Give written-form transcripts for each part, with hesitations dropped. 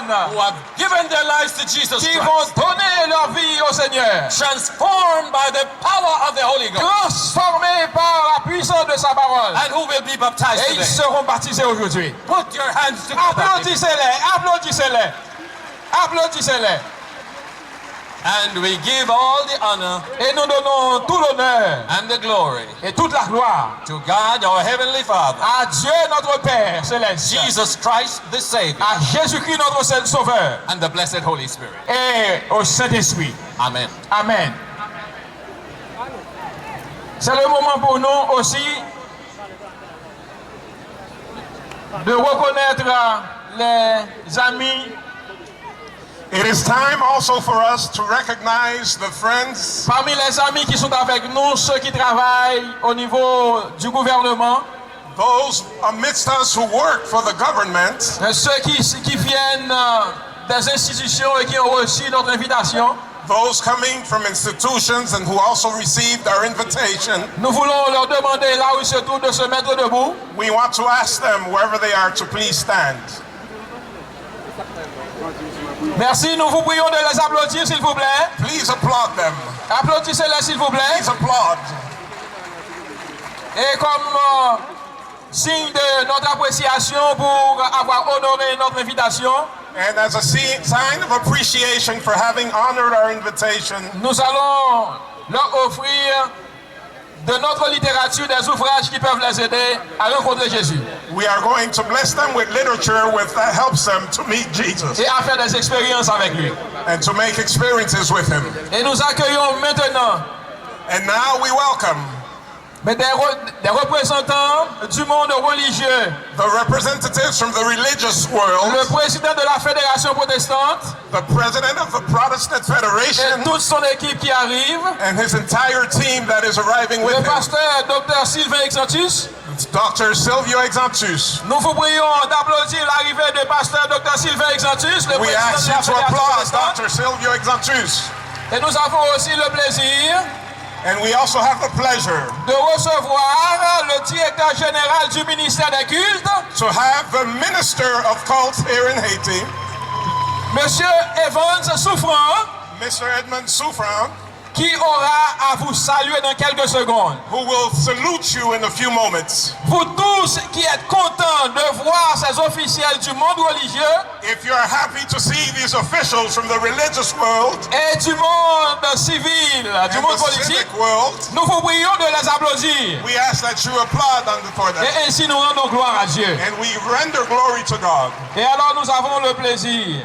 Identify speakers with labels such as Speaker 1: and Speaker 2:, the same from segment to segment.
Speaker 1: personnes
Speaker 2: who have given their lives to Jesus
Speaker 1: qui
Speaker 2: Christ,
Speaker 1: vont donner leur vie au Seigneur,
Speaker 2: transformed by the power of the Holy Ghost,
Speaker 1: transformés par la puissance de sa parole.
Speaker 2: and who will be baptized
Speaker 1: Et ils
Speaker 2: today.
Speaker 1: seront baptisés aujourd'hui.
Speaker 2: Put your hands together.
Speaker 1: Applaudissez-les, applaudissez-les, applaudissez-les.
Speaker 2: And we give all the honor
Speaker 1: Et nous donnons tout l'honneur
Speaker 2: and the glory
Speaker 1: et toute la gloire
Speaker 2: to God, our Heavenly Father,
Speaker 1: à Dieu notre Père céleste,
Speaker 2: Jesus Christ, the Savior,
Speaker 1: à Jésus-Christ notre Sauveur
Speaker 2: and the blessed Holy Spirit.
Speaker 1: et au Saint-Esprit.
Speaker 2: Amen.
Speaker 1: Amen. C'est le moment pour nous aussi de reconnaître les amis.
Speaker 3: It is time also for us to recognize the friends,
Speaker 1: Parmi les amis qui sont avec nous, ceux qui travaillent au niveau du gouvernement,
Speaker 3: those amidst us who work for the government,
Speaker 1: ceux qui viennent des institutions et qui ont reçu notre invitation.
Speaker 3: those coming from institutions and who also received our invitation.
Speaker 1: Nous voulons leur demander là où ils se trouvent de se mettre debout.
Speaker 3: We want to ask them, wherever they are, to please stand.
Speaker 1: Merci, nous vous prions de les applaudir s'il vous plaît.
Speaker 3: Please applaud them.
Speaker 1: Applaudissez-les s'il vous plaît.
Speaker 3: Please applaud.
Speaker 1: Et comme signe de notre appréciation pour avoir honoré notre invitation,
Speaker 3: And as a sign of appreciation for having honored our invitation,
Speaker 1: nous allons leur offrir de notre littérature des ouvrages qui peuvent les aider à rencontrer Jésus
Speaker 3: we are going to bless them with literature that helps them to meet Jesus
Speaker 1: et à faire des expériences avec lui.
Speaker 3: and to make experiences with him.
Speaker 1: Et nous accueillons maintenant
Speaker 3: And now we welcome
Speaker 1: des représentants du monde religieux,
Speaker 3: the representatives from the religious world,
Speaker 1: le président de la Fédération protestante
Speaker 3: the president of the Protestant
Speaker 1: et
Speaker 3: Federation,
Speaker 1: toute son équipe qui arrive,
Speaker 3: and his entire team that is arriving with
Speaker 1: le
Speaker 3: him.
Speaker 1: pasteur Dr Sylvain Exantus.
Speaker 3: It's Dr. Silvio Exantus.
Speaker 1: Nous vous prions d'applaudir l'arrivée du pasteur Dr Sylvain Exantus, le
Speaker 3: We
Speaker 1: président
Speaker 3: ask
Speaker 1: de
Speaker 3: you
Speaker 1: la
Speaker 3: to
Speaker 1: Fédération
Speaker 3: applaud
Speaker 1: protestante.
Speaker 3: Dr. Silvio Exantus.
Speaker 1: Et nous avons aussi le plaisir
Speaker 3: And we also have the pleasure
Speaker 1: de recevoir le directeur général du ministère des cultes,
Speaker 3: to have the Minister of Cults here in Haiti,
Speaker 1: Monsieur Evans Souffrant,
Speaker 3: Mr. Edmund Soufran,
Speaker 1: qui aura à vous saluer dans quelques secondes.
Speaker 3: who will salute you in a few moments.
Speaker 1: Vous tous qui êtes contents de voir ces officiels du monde religieux
Speaker 3: If you are happy to see these officials from the religious world
Speaker 1: et du monde civil, du
Speaker 3: and
Speaker 1: monde
Speaker 3: the
Speaker 1: politique,
Speaker 3: civic world,
Speaker 1: nous vous prions de les applaudir.
Speaker 3: we ask that you applaud for them.
Speaker 1: Et ainsi nous rendons gloire à Dieu.
Speaker 3: And we render glory to God.
Speaker 1: Et alors nous avons le plaisir,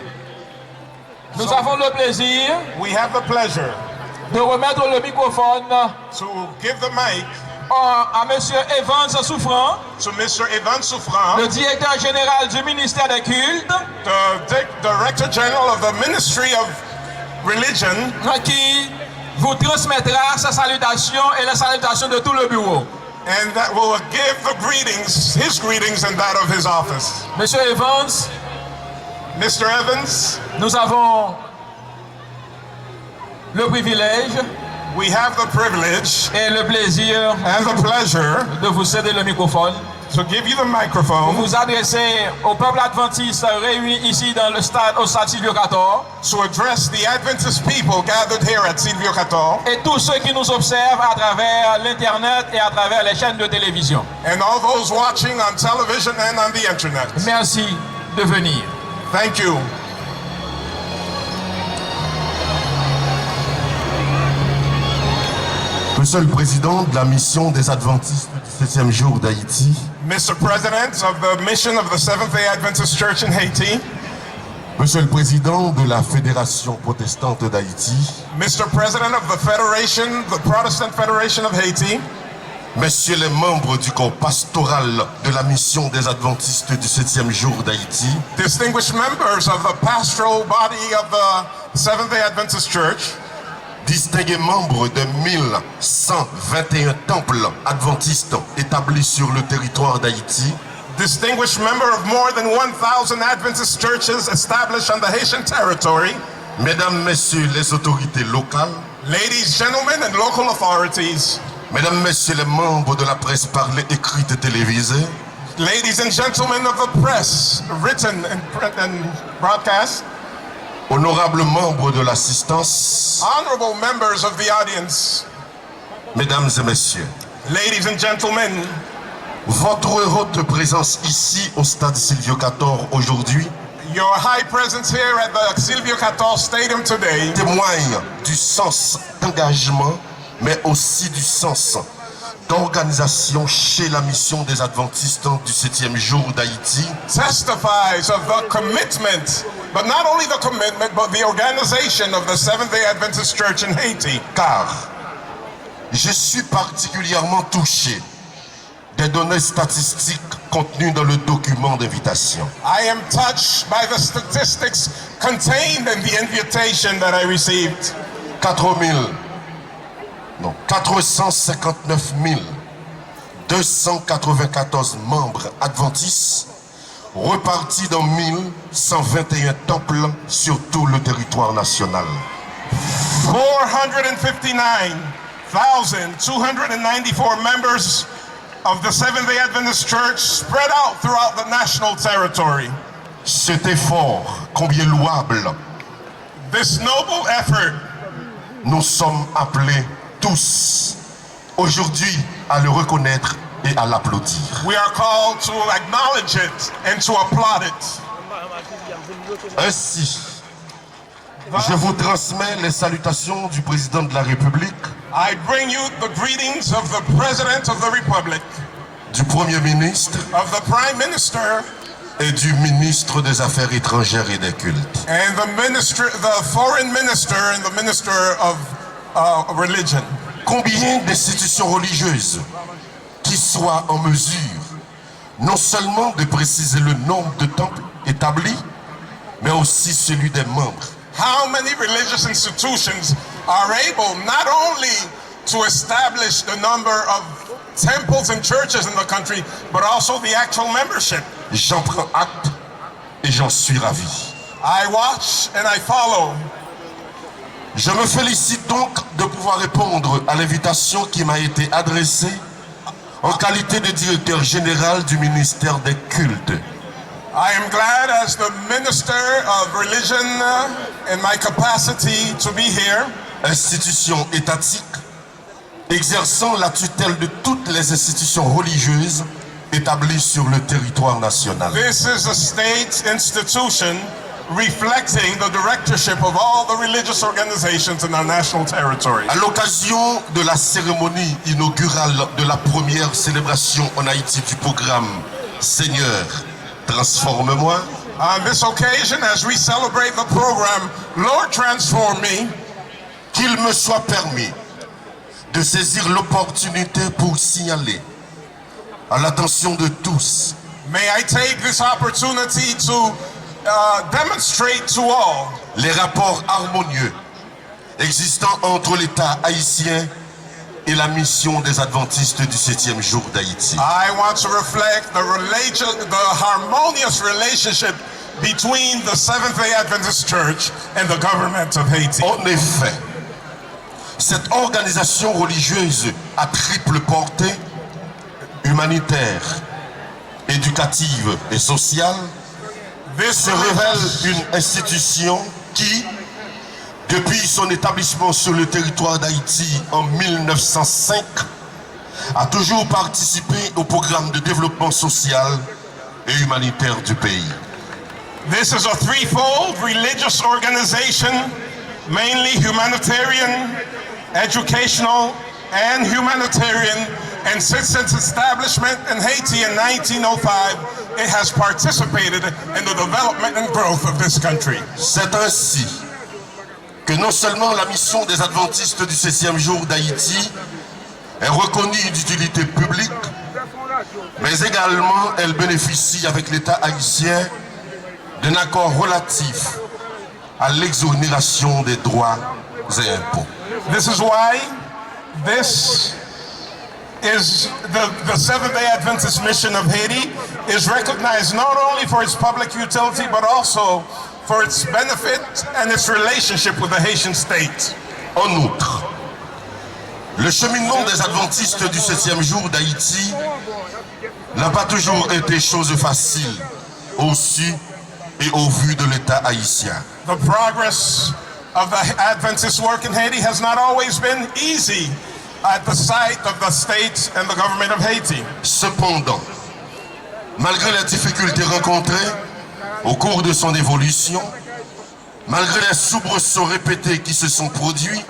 Speaker 3: We have the pleasure
Speaker 1: de remettre le microphone
Speaker 3: to give the mic
Speaker 1: à Monsieur Evans Souffrant,
Speaker 3: to Mr. Evan Soufran,
Speaker 1: le directeur général du ministère des cultes,
Speaker 3: the Director General of the Ministry of Religion,
Speaker 1: qui vous transmettra sa salutation et la salutation de tout le bureau.
Speaker 3: and that will give the greetings, his greetings and that of his office.
Speaker 1: Monsieur Evans,
Speaker 3: Mr. Evans,
Speaker 1: nous avons le privilège
Speaker 3: we have the privilege
Speaker 1: et le plaisir
Speaker 3: and the pleasure
Speaker 1: de vous céder le microphone,
Speaker 3: to give you the microphone
Speaker 1: vous adresser au peuple adventiste réuni ici dans le stade, au stade Silvio Cator,
Speaker 3: to address the Adventist people gathered here at Silvio Cator
Speaker 1: et tous ceux qui nous observent à travers l'internet et à travers les chaînes de télévision.
Speaker 3: and all those watching on television and on the internet.
Speaker 1: Merci de venir.
Speaker 3: Thank you.
Speaker 4: Monsieur le Président de la mission des Adventistes du 7e jour d'Haïti,
Speaker 3: Mr. President of the mission of the Seventh-day Adventist Church in Haiti,
Speaker 4: Monsieur le Président de la Fédération protestante d'Haïti,
Speaker 3: Mr. President of the Federation, the Protestant Federation of Haiti,
Speaker 4: Messieurs les membres du corps pastoral de la mission des Adventistes du 7e jour d'Haïti,
Speaker 3: distinguished members of the pastoral body of the Seventh-day Adventist Church,
Speaker 4: distingués membres de 1121 temples adventistes établis sur le territoire d'Haïti,
Speaker 3: distinguished member of more than 1,000 Adventist churches established on the Haitian territory,
Speaker 4: Mesdames, Messieurs les autorités locales,
Speaker 3: ladies, gentlemen, and local authorities,
Speaker 4: Mesdames, Messieurs les membres de la presse parlée, écrite et télévisée,
Speaker 3: ladies and gentlemen of the press, written and print and broadcast,
Speaker 4: honorables membres de l'assistance,
Speaker 3: honorable members of the audience,
Speaker 4: mesdames et messieurs,
Speaker 3: ladies and gentlemen,
Speaker 4: votre haute présence ici au stade Silvio XIV aujourd'hui
Speaker 3: your high presence here at the Silvio XIV Stadium today
Speaker 4: témoigne du sens d'engagement, mais aussi du sens d'organisation chez la mission des adventistes du 7e jour d'Haïti,
Speaker 3: testifies of the commitment, but not only the commitment, but the organization of the Seventh-day Adventist Church in Haiti.
Speaker 4: car je suis particulièrement touché des données statistiques contenues dans le document d'invitation.
Speaker 3: I am touched by the statistics contained in the invitation that I received.
Speaker 4: 459 294 membres adventistes repartis dans 1121 temples sur tout le territoire national.
Speaker 3: 459,294 members of the Seventh-day Adventist Church spread out throughout the national territory.
Speaker 4: Cet effort, combien louable,
Speaker 3: This noble effort,
Speaker 4: nous sommes appelés tous aujourd'hui à le reconnaître et à l'applaudir.
Speaker 3: we are called to acknowledge it and to applaud it.
Speaker 4: Ainsi, je vous transmets les salutations du président de la République,
Speaker 3: I bring you the greetings of the President of the Republic,
Speaker 4: du Premier ministre
Speaker 3: of the Prime Minister,
Speaker 4: et du ministre des Affaires étrangères et des cultes.
Speaker 3: and the Foreign Minister and the Minister of Religion.
Speaker 4: Combien d'institutions religieuses qui soient en mesure non seulement de préciser le nombre de temples établis, mais aussi celui des membres.
Speaker 3: How many religious institutions are able not only to establish the number of temples and churches in the country, but also the actual membership?
Speaker 4: J'en prends acte et j'en suis ravi.
Speaker 3: I watch and I follow.
Speaker 4: Je me félicite donc de pouvoir répondre à l'invitation qui m'a été adressée en qualité de directeur général du ministère des cultes.
Speaker 3: I am glad as the Minister of Religion in my capacity to be here,
Speaker 4: Institution étatique exerçant la tutelle de toutes les institutions religieuses établies sur le territoire national.
Speaker 3: This is a state institution reflecting the directorship of all the religious organizations in our national territory.
Speaker 4: À l'occasion de la cérémonie inaugurale de la première célébration en Haïti du programme Seigneur, transforme-moi,
Speaker 3: On this occasion, as we celebrate the program, Lord Transform Me,
Speaker 4: qu'il me soit permis de saisir l'opportunité pour signaler à l'attention de tous
Speaker 3: may I take this opportunity to demonstrate to all
Speaker 4: les rapports harmonieux existants entre l'État haïtien et la mission des adventistes du 7e jour d'Haïti.
Speaker 3: I want to reflect the harmonious relationship between the Seventh-day Adventist Church and the government of Haiti.
Speaker 4: En effet, cette organisation religieuse à triple portée, humanitaire, éducative et sociale, se révèle une institution qui, depuis son établissement sur le territoire d'Haïti en 1905, a toujours participé au programme de développement social et humanitaire du pays.
Speaker 3: This is a threefold religious organization, mainly humanitarian, educational, and humanitarian. And since its establishment in Haiti in 1905, it has participated in the development and growth of this country.
Speaker 4: C'est ainsi que non seulement la mission des adventistes du 7e jour d'Haïti est reconnue d'utilité publique, mais également elle bénéficie avec l'État haïtien d'un accord relatif à l'exonération des droits et impôts.
Speaker 3: This is why this is the Seventh-day Adventist mission of Haiti is recognized not only for its public utility, but also for its benefit and its relationship with the Haitian state.
Speaker 4: En outre, le cheminement des adventistes du 7e jour d'Haïti n'a pas toujours été chose facile au su et au vu de l'État haïtien.
Speaker 3: The progress of the Adventist work in Haiti has not always been easy at the sight of the state and the government of Haiti.
Speaker 4: Cependant, malgré les difficultés rencontrées au cours de son évolution, malgré les soubresauts répétés qui se sont produits,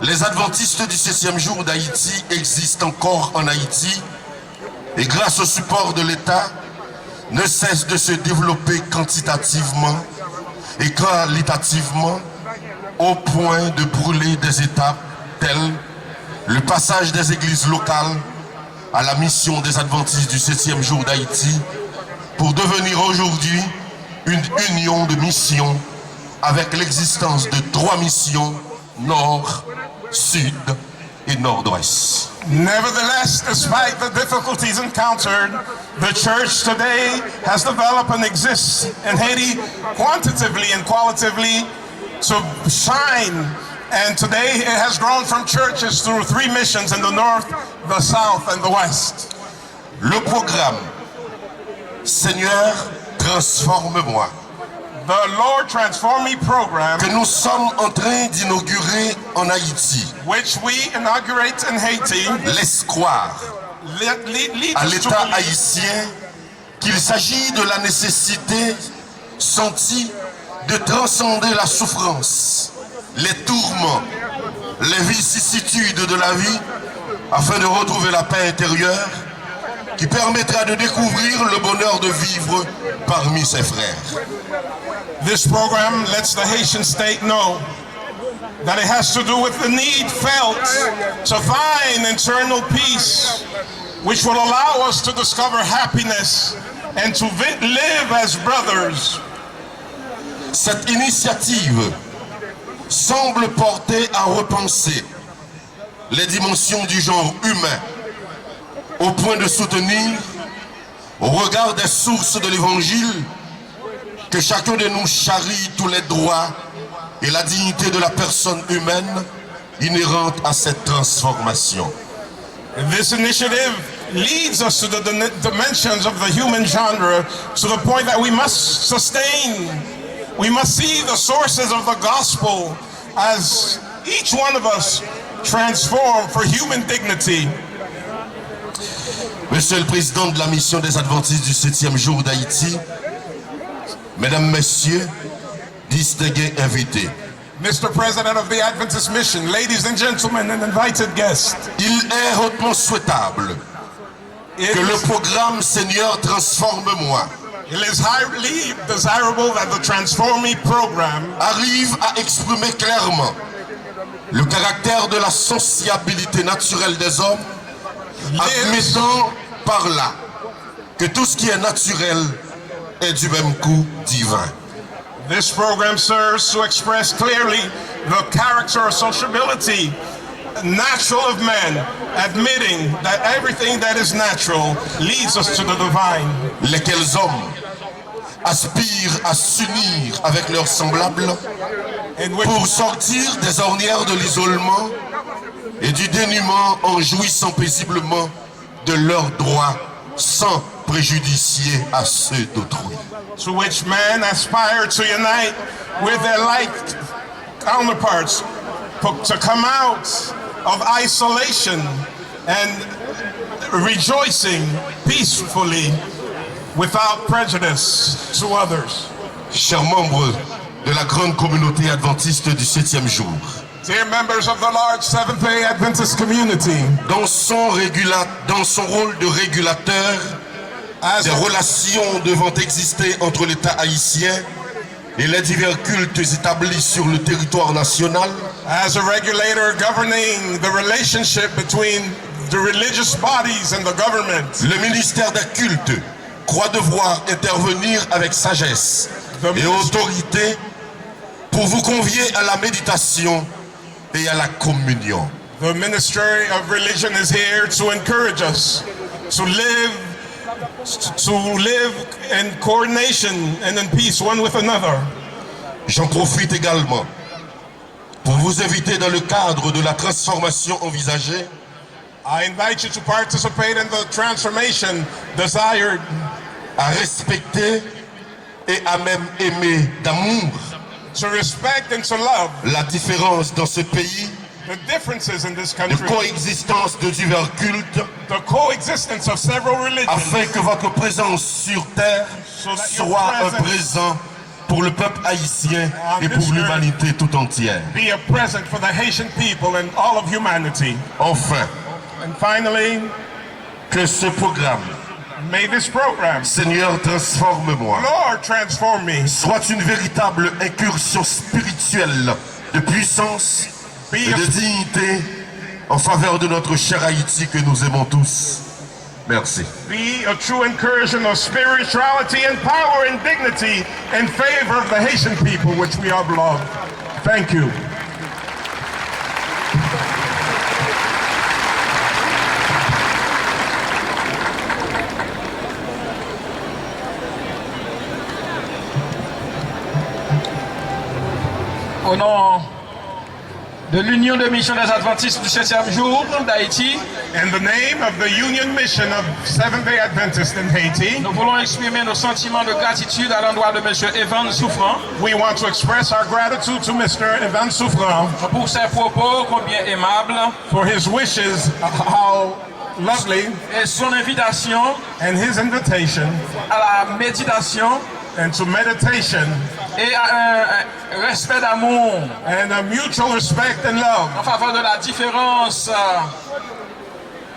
Speaker 4: les adventistes du 7e jour d'Haïti existent encore en Haïti et grâce au support de l'État, ne cessent de se développer quantitativement et qualitativement au point de brûler des étapes telles le passage des églises locales à la mission des adventistes du 7e jour d'Haïti pour devenir aujourd'hui une union de missions avec l'existence de 3 missions nord, sud et nord-ouest.
Speaker 3: Nevertheless, despite the difficulties encountered, the church today has developed and exists in Haiti quantitatively and qualitatively to shine. And today it has grown from churches through 3 missions in the north, the south, and the west.
Speaker 4: Le programme Seigneur, transforme-moi
Speaker 3: The Lord Transform Me program,
Speaker 4: que nous sommes en train d'inaugurer en Haïti,
Speaker 3: which we inaugurate in Haiti,
Speaker 4: laisse croire
Speaker 3: leads
Speaker 4: à
Speaker 3: us to
Speaker 4: l'État
Speaker 3: believe
Speaker 4: haïtien qu'il s'agit de la nécessité sentie de transcender la souffrance, les tourments, les vicissitudes de la vie afin de retrouver la paix intérieure qui permettra de découvrir le bonheur de vivre parmi ses frères.
Speaker 3: This program lets the Haitian state know that it has to do with the need felt to find internal peace, which will allow us to discover happiness and to live as brothers.
Speaker 4: Cette initiative semble porter à repenser les dimensions du genre humain au point de soutenir, au regard des sources de l'Évangile, que chacun de nous charrie tous les droits et la dignité de la personne humaine inhérente à cette transformation.
Speaker 3: This initiative leads us to the dimensions of the human genre to the point that we must sustain, we must see the sources of the gospel as each one of us transform for human dignity.
Speaker 4: Monsieur le Président de la mission des Adventistes du 7e jour d'Haïti, Mesdames, Messieurs, distingués invités,
Speaker 3: Mr. President of the Adventist Mission, ladies and gentlemen and invited guests,
Speaker 4: il est hautement souhaitable que le programme Seigneur transforme-moi
Speaker 3: it is highly desirable that the Transform Me program
Speaker 4: arrive à exprimer clairement le caractère de la sociabilité naturelle des hommes, admettant par là que tout ce qui est naturel est du même coup divin.
Speaker 3: This program serves to express clearly the character of sociability, natural of man, admitting that everything that is natural leads us to the divine.
Speaker 4: Lesquels hommes aspirent à s'unir avec leurs semblables
Speaker 3: In which
Speaker 4: pour sortir des ornières de l'isolement et du dénuement en jouissant paisiblement de leurs droits sans préjudicier à ceux d'autrui.
Speaker 3: to which men aspire to unite with their like counterparts, to come out of isolation and rejoicing peacefully without prejudice to others.
Speaker 4: Chers membres de la grande communauté adventiste du 7e jour,
Speaker 3: Dear members of the large Seventh-day Adventist community,
Speaker 4: dans son rôle de régulateur des relations devant exister entre l'État haïtien et les divers cultes établis sur le territoire national,
Speaker 3: as a regulator governing the relationship between the religious bodies and the government,
Speaker 4: le ministère des cultes croit devoir intervenir avec sagesse et autorité pour vous convier à la méditation et à la communion.
Speaker 3: the Ministry of Religion is here to encourage us to live in coordination and in peace one with another.
Speaker 4: J'en profite également pour vous inviter dans le cadre de la transformation envisagée
Speaker 3: I invite you to participate in the transformation desired.
Speaker 4: À respecter et à même aimer d'amour
Speaker 3: To respect and to love
Speaker 4: la différence dans ce pays,
Speaker 3: the differences in this
Speaker 4: de
Speaker 3: country,
Speaker 4: coexistence de divers cultes,
Speaker 3: the coexistence of several religions,
Speaker 4: afin que votre présence sur terre soit un présent pour le peuple haïtien et pour l'humanité tout entière.
Speaker 3: be a present for the Haitian people and all of humanity.
Speaker 4: Enfin,
Speaker 3: And finally,
Speaker 4: que ce programme,
Speaker 3: may this program,
Speaker 4: Seigneur, transforme-moi,
Speaker 3: Lord, transform me,
Speaker 4: soit une véritable incursion spirituelle de puissance et de dignité en faveur de notre cher Haïti que nous aimons tous. Merci.
Speaker 3: be a true incursion of spirituality and power and dignity in favor of the Haitian people, which we have loved. Thank you.
Speaker 1: Au nom de l'Union de Mission des Adventistes du 7e jour d'Haïti,
Speaker 3: In the name of the Union Mission of Seventh-day Adventists in Haiti,
Speaker 1: nous voulons exprimer nos sentiments de gratitude à l'endroit de M. Evan Souffrant
Speaker 3: we want to express our gratitude to Mr. Evan Souffrant
Speaker 1: pour ses propos combien aimables
Speaker 3: for his wishes, how lovely,
Speaker 1: et son invitation
Speaker 3: and his invitation
Speaker 1: à la méditation
Speaker 3: and to meditation
Speaker 1: et à un respect d'amour
Speaker 3: and a mutual respect and love
Speaker 1: en faveur de la différence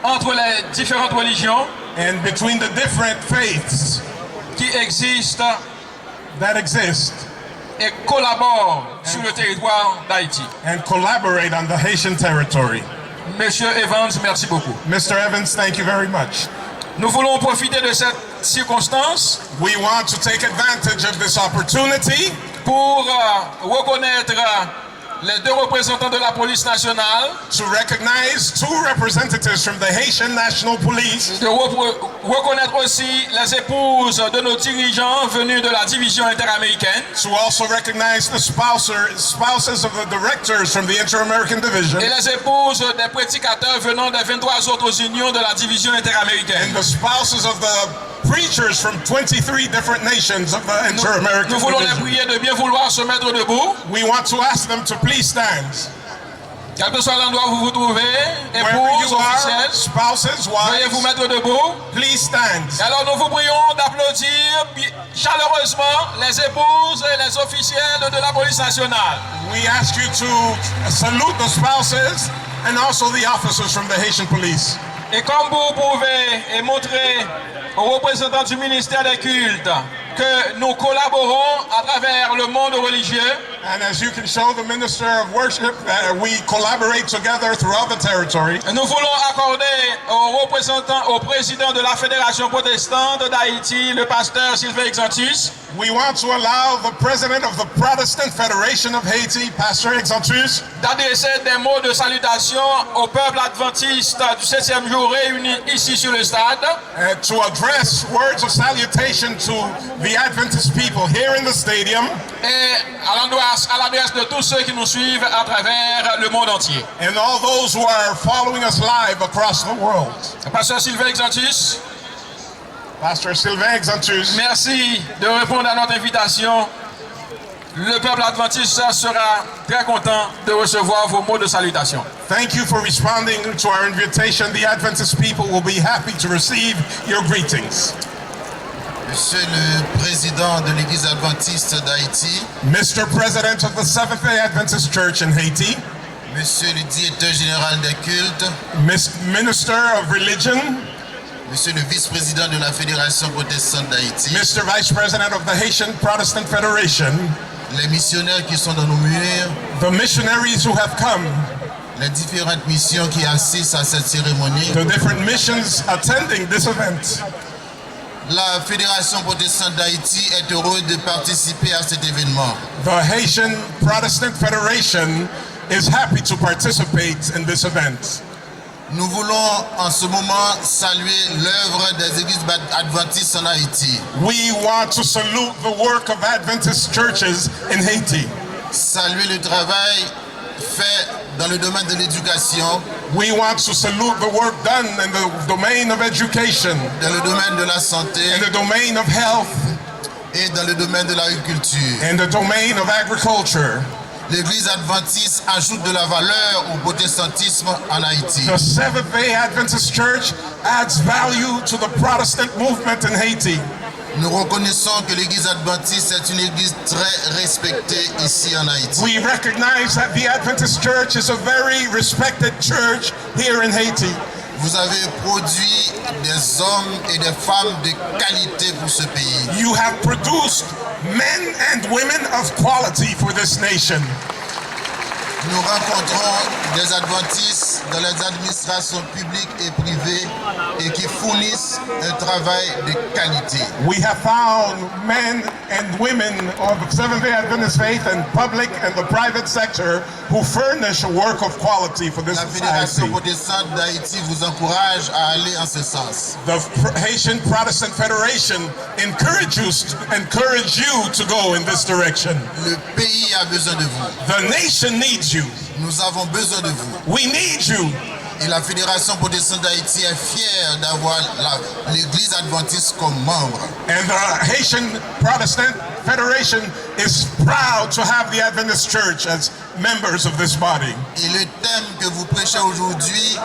Speaker 1: entre les différentes religions
Speaker 3: and between the different faiths
Speaker 1: qui existent
Speaker 3: that exist
Speaker 1: et collaborent sur le territoire d'Haïti.
Speaker 3: and collaborate on the Haitian territory.
Speaker 1: Monsieur Evans, merci beaucoup.
Speaker 3: Mr. Evans, thank you very much.
Speaker 1: Nous voulons profiter de cette circonstance
Speaker 3: We want to take advantage of this opportunity
Speaker 1: pour reconnaître les deux représentants de la police nationale,
Speaker 3: to recognize two representatives from the Haitian National Police,
Speaker 1: de reconnaître aussi les épouses de nos dirigeants venus de la division interaméricaine
Speaker 3: to also recognize the spouses of the directors from the Inter-American Division,
Speaker 1: et les épouses des prédicateurs venant des 23 autres unions de la division interaméricaine.
Speaker 3: and the spouses of the preachers from 23 different nations of the Inter-American
Speaker 1: Nous voulons les
Speaker 3: Division.
Speaker 1: prier de bien vouloir se mettre debout,
Speaker 3: We want to ask them to please stand.
Speaker 1: quel que soit l'endroit où vous vous trouvez,
Speaker 3: Wherever
Speaker 1: épouses
Speaker 3: you are,
Speaker 1: officielles,
Speaker 3: spouses,
Speaker 1: veuillez vous
Speaker 3: wives,
Speaker 1: mettre debout.
Speaker 3: please stand.
Speaker 1: Et alors nous vous prions d'applaudir chaleureusement les épouses et les officiels de la police nationale.
Speaker 3: We ask you to salute the spouses and also the officers from the Haitian Police.
Speaker 1: Et comme vous pouvez montrer aux représentants du ministère des cultes que nous collaborons à travers le monde religieux,
Speaker 3: And as you can show the Minister of Worship that we collaborate together throughout the territory,
Speaker 1: nous voulons accorder aux représentants, au président de la Fédération protestante d'Haïti, le pasteur Sylvain Exantus,
Speaker 3: we want to allow the President of the Protestant Federation of Haiti, Pastor Exantus,
Speaker 1: d'adresser des mots de salutation au peuple adventiste du 7e jour réuni ici sur le stade,
Speaker 3: to address words of salutation to the Adventist people here in the stadium
Speaker 1: et à l'adresse de tous ceux qui nous suivent à travers le monde entier.
Speaker 3: and all those who are following us live across the world.
Speaker 1: Pasteur Sylvain Exantus,
Speaker 3: Pastor Sylvain Exantus,
Speaker 1: merci de répondre à notre invitation. Le peuple adventiste sera très content de recevoir vos mots de salutation.
Speaker 3: thank you for responding to our invitation. The Adventist people will be happy to receive your greetings.
Speaker 5: Monsieur le Président de l'Église adventiste d'Haïti,
Speaker 3: Mr. President of the Seventh-day Adventist Church in Haiti,
Speaker 5: Monsieur le Directeur général des cultes,
Speaker 3: Minister of Religion,
Speaker 5: Monsieur le Vice-président de la Fédération protestante d'Haïti,
Speaker 3: Mr. Vice President of the Haitian Protestant Federation,
Speaker 5: les missionnaires qui sont dans nos murs,
Speaker 3: the missionaries who have come,
Speaker 5: les différentes missions qui assistent à cette cérémonie,
Speaker 3: the different missions attending this event.
Speaker 5: la Fédération protestante d'Haïti est heureuse de participer à cet événement.
Speaker 3: The Haitian Protestant Federation is happy to participate in this event.
Speaker 5: Nous voulons en ce moment saluer l'œuvre des églises adventistes en Haïti.
Speaker 3: We want to salute the work of Adventist churches in Haiti.
Speaker 5: Saluer le travail fait dans le domaine de l'éducation,
Speaker 3: We want to salute the work done in the domain of education,
Speaker 5: dans le domaine de la santé
Speaker 3: in the domain of health,
Speaker 5: et dans le domaine de l'agriculture.
Speaker 3: in the domain of agriculture.
Speaker 5: L'Église adventiste ajoute de la valeur au protestantisme en Haïti.
Speaker 3: The Seventh-day Adventist Church adds value to the Protestant movement in Haiti.
Speaker 5: Nous reconnaissons que l'Église adventiste est une église très respectée ici en Haïti.
Speaker 3: We recognize that the Adventist Church is a very respected church here in Haiti.
Speaker 5: Vous avez produit des hommes et des femmes de qualité pour ce pays.
Speaker 3: You have produced men and women of quality for this nation.
Speaker 5: Nous rencontrons des adventistes dans les administrations publiques et privées et qui fournissent un travail de qualité.
Speaker 3: We have found men and women of the Seventh-day Adventist faith and public and the private sector who furnish a work of quality for this
Speaker 5: La Fédération
Speaker 3: society.
Speaker 5: protestante d'Haïti vous encourage à aller en ce sens.
Speaker 3: The Haitian Protestant Federation encourages you to go in this direction.
Speaker 5: Le pays a besoin de vous.
Speaker 3: The nation needs you.
Speaker 5: Nous avons besoin de vous.
Speaker 3: We need you.
Speaker 5: Et la Fédération protestante d'Haïti est fière d'avoir l'Église adventiste comme membre.
Speaker 3: And the Haitian Protestant Federation is proud to have the Adventist Church as members of this body.
Speaker 5: Et le thème que vous prêchez aujourd'hui,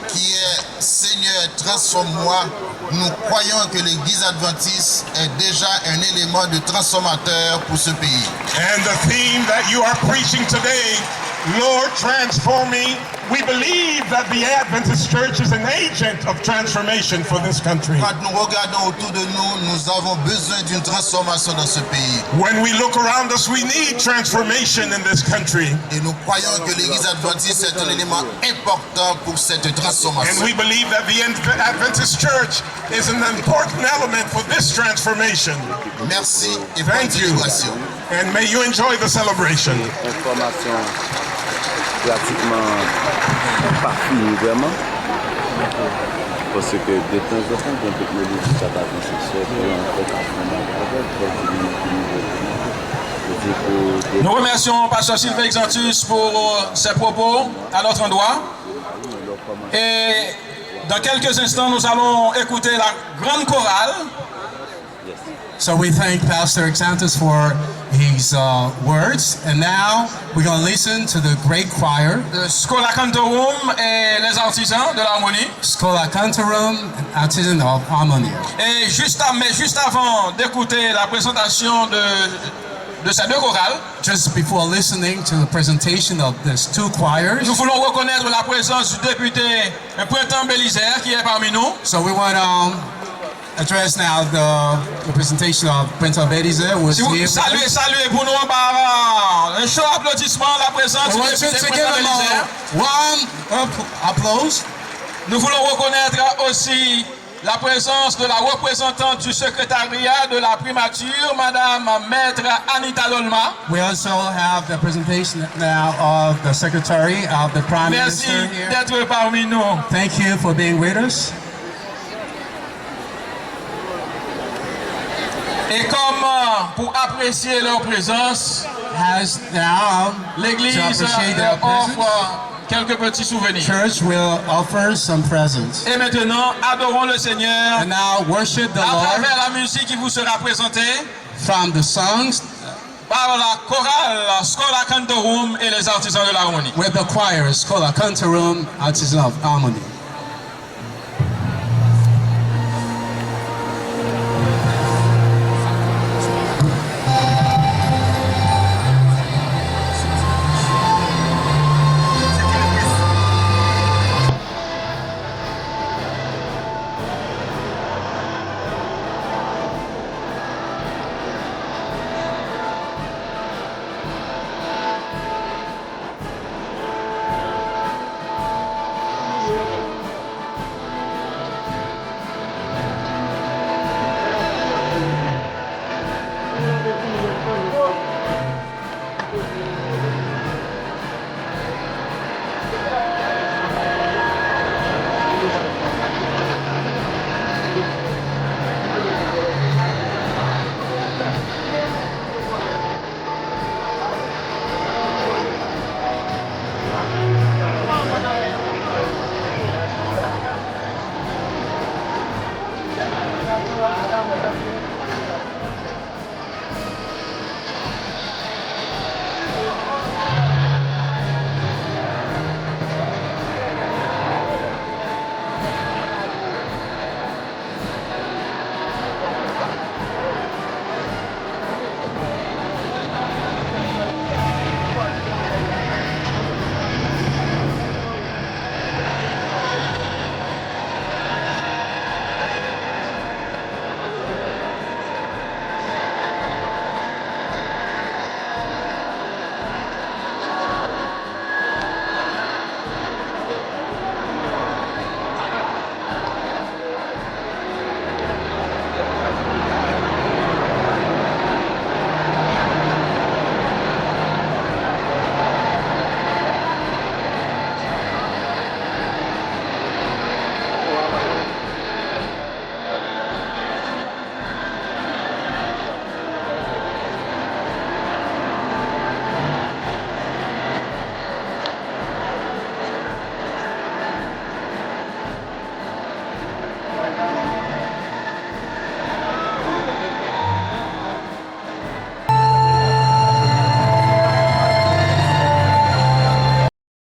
Speaker 5: qui est Seigneur, transforme-moi, nous croyons que l'Église adventiste est déjà un élément de transformateur pour ce pays.
Speaker 3: And the theme that you are preaching today, Lord, transform me. We believe that the Adventist Church is an agent of transformation for this country.
Speaker 5: Quand nous regardons autour de nous, nous avons besoin d'une transformation dans ce pays.
Speaker 3: When we look around us, we need transformation in this country.
Speaker 5: Et nous croyons que l'Église adventiste est un élément important pour cette transformation.
Speaker 3: And we believe that the Adventist Church is an important element for this transformation.
Speaker 5: Merci et bonne
Speaker 3: Thank you.
Speaker 5: célébration.
Speaker 3: And may you enjoy the celebration.
Speaker 6: Information pratiquement pas finie vraiment. Parce que de temps en temps, quand technologie ça va dans ce sens,
Speaker 1: Nous remercions Pasteur Sylvain Exantus pour ses propos à notre endroit. Et dans quelques instants, nous allons écouter la grande chorale.
Speaker 7: So we thank Pastor Exantus for his words, and now we're going to listen to the great choir,
Speaker 1: de Schola Cantorum et les artisans de l'harmonie.
Speaker 7: Schola Cantorum, Artisan of Harmony.
Speaker 1: Et juste avant d'écouter la présentation de ces deux chorales,
Speaker 7: Just before listening to the presentation of these two choirs,
Speaker 1: nous voulons reconnaître la présence du député Printemps Bélisaire qui est parmi nous.
Speaker 7: so we want to address now the presentation of Prince Bélisaire, who is
Speaker 1: Si vous
Speaker 7: here.
Speaker 1: saluez pour nous par un chaud applaudissement la présence
Speaker 7: I
Speaker 1: du
Speaker 7: want you
Speaker 1: député
Speaker 7: to give
Speaker 1: Printemps
Speaker 7: him
Speaker 1: Bélisaire.
Speaker 7: one applause.
Speaker 1: Nous voulons reconnaître aussi la présence de la représentante du secrétariat de la primature, Madame Maître Anita Lolma.
Speaker 7: We also have the presentation now of the Secretary of the Prime
Speaker 1: Merci
Speaker 7: Minister here.
Speaker 1: d'être parmi nous.
Speaker 7: Thank you for being with us.
Speaker 1: Et comme pour apprécier leur présence,
Speaker 7: Has now
Speaker 1: l'Église
Speaker 7: to appreciate their presence,
Speaker 1: offre quelques petits souvenirs.
Speaker 7: church will offer some presents.
Speaker 1: Et maintenant, adorons le Seigneur
Speaker 7: And now worship the
Speaker 1: à
Speaker 7: Lord
Speaker 1: travers la musique qui vous sera présentée
Speaker 7: from the songs
Speaker 1: par la chorale Schola Cantorum et les artisans de l'harmonie.
Speaker 7: with the choir, Schola Cantorum, Artisan of Harmony.